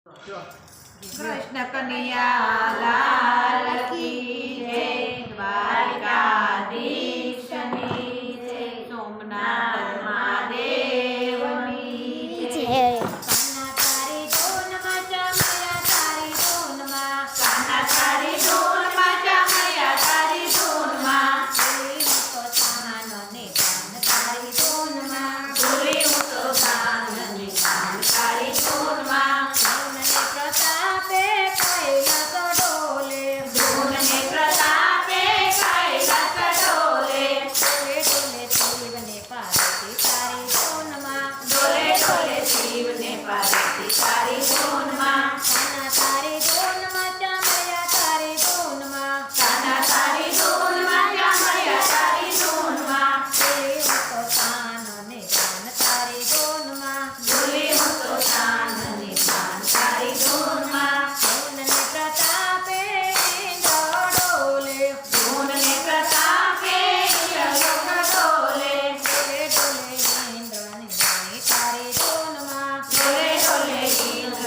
कृष्ण कन्हैया लाल की जय। द्वारकाधीश की जय। सोमनाथ महादेवनी जय। कान्हा तारी धून मचा मैया तारी धून मां। कान्हा तारी धून मचा मैया तारी धून मां। डोली हूँ तो कान ने कान तारी धून मां। डोली हूँ तो कान ने कान तारी धून मां। धून ने प्रतापे कैलास डोले। धून ने प्रतापे कैलास डोले। डोले डोले शिव ने पार्वती तारी धून मां। डोले डोले शिव ने पार्वती तारी धून मां। कान्हा तारी धून मचा मैया तारी धून मां। कान्हा तारी धून मचा मैया तारी धून मां। डोली हूँ तो कान ने कान तारी धून मां। डोली हूँ तो कान ने कान तारी धून मां। धून ने प्रतापे इंद्र डोले। धून ने प्रतापे इंद्र डोले। डोले डोले इंद्र ने तारी धून मां। डोले डोले इंद्र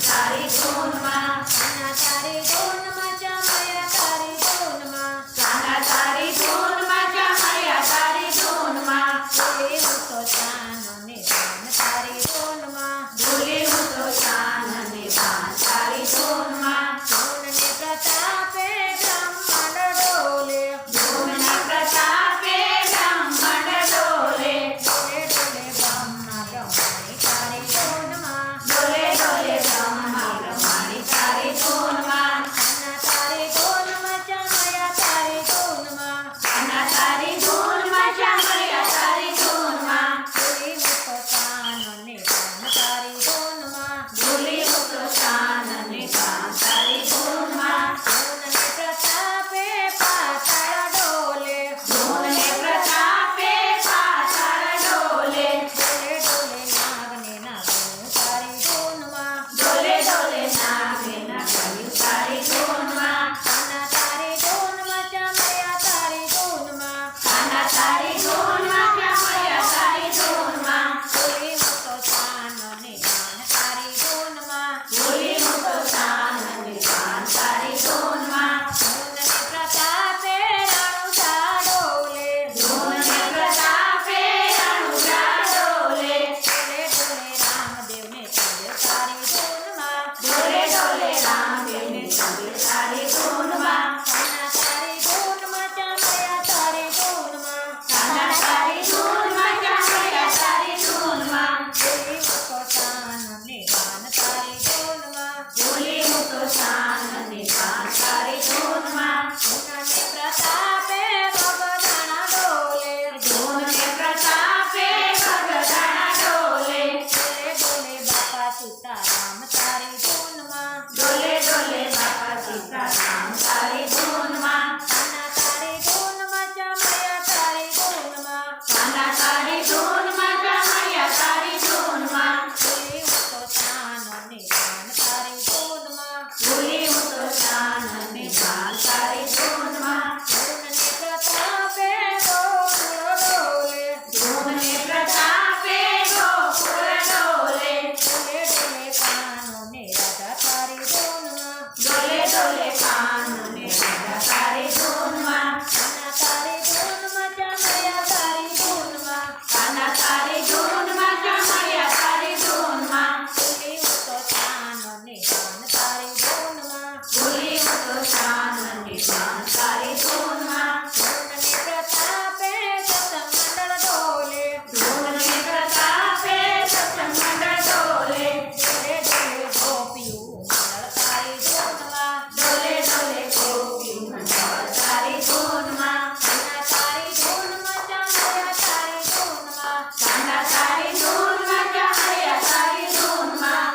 तारी धून मां। कान्हा तारी धून मचा मैया तारी धून मां। कान्हा तारी धून मचा मैया तारी धून मां। डोली हूँ तो कान ने कान तारी धून मां। डोली हूँ तो कान ने कान तारी धून मां। धून ने प्रतापे ब्रह्मांड डोले। धून ने प्रतापे ब्रह्मांड डोले। डोले डोले ब्रह्मा ब्रह्माणी तारी धून मां। डोले डोले ब्रह्मा ब्रह्माणी तारी धून मां। कान्हा तारी धून मचा मैया तारी धून मां। कान्हा तारी धून मचा मैया तारी धून मां। डोली हूँ तो कान ने कान तारी धून मां। डोली हूँ तो कान ने कान तारी धून मां। धून ने प्रतापे पाताल डोले। धून ने प्रतापे पाताल डोले। डोले डोले नाग ने नागनी तारी धून मां। डोले डोले नाग ने नागनी तारी धून मां। कान्हा तारी धून मचा मैया तारी धून मां। कान्हा तारी धून मचा मैया तारी धून मां। डोली हूँ तो कान ने कान तारी धून मां। डोली हूँ तो कान ने कान तारी धून मां। धून ने प्रतापे रणुजा डोले। धून ने प्रतापे रणुजा डोले। डोले डोले रामदेव ने चले तारी धून मां। डोले डोले रामदेव ने चले तारी धून मां। कान्हा तारी धून मचा मैया तारी धून मां। कान्हा तारी धून मचा मैया तारी धून मां। डोली हूँ तो कान ने कान तारी धून मां। डोली हूँ तो कान ने कान तारी धून मां। धून ने प्रतापे भगदाना डोले। धून ने प्रतापे भगदाना डोले। डोले डोले बापा सीताराम तारी धून मां। डोले डोले बापा सीताराम तारी धून मां। कान्हा तारी धून मचा मैया तारी धून मां। कान्हा तारी धून मचा मैया तारी धून मां। डोली हूँ तो कान ने कान तारी धून मां। डोली हूँ तो कान ने कान तारी धून मां। धून ने प्रतापे गोकुल डोले। धून ने प्रतापे गोकुल डोले। डोले डोले कान ने राधा तारी धून मां। डोले डोले कान ने राधा तारी धून मां। कान्हा तारी धून मचा मैया तारी धून मां। कान्हा तारी धून मचा मैया तारी धून मां। डोली हूँ तो कान ने कान तारी धून मां। डोली हूँ तो कान ने कान तारी धून मां। धून ने प्रतापे सतमंडल डोले। धून ने प्रतापे सतमंडल डोले। डोले डोले गोपियों मंडल तारी धून मां। डोले डोले गोपियों मंडल तारी धून मां। कान्हा तारी धून मचा मैया तारी धून मां। कान्हा तारी धून मचा मैया तारी धून मां।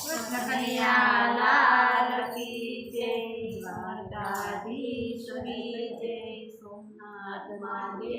कृष्ण कन्हैया लाल की जय। द्वारकाधीश की जय। सोमनाथ महादेव।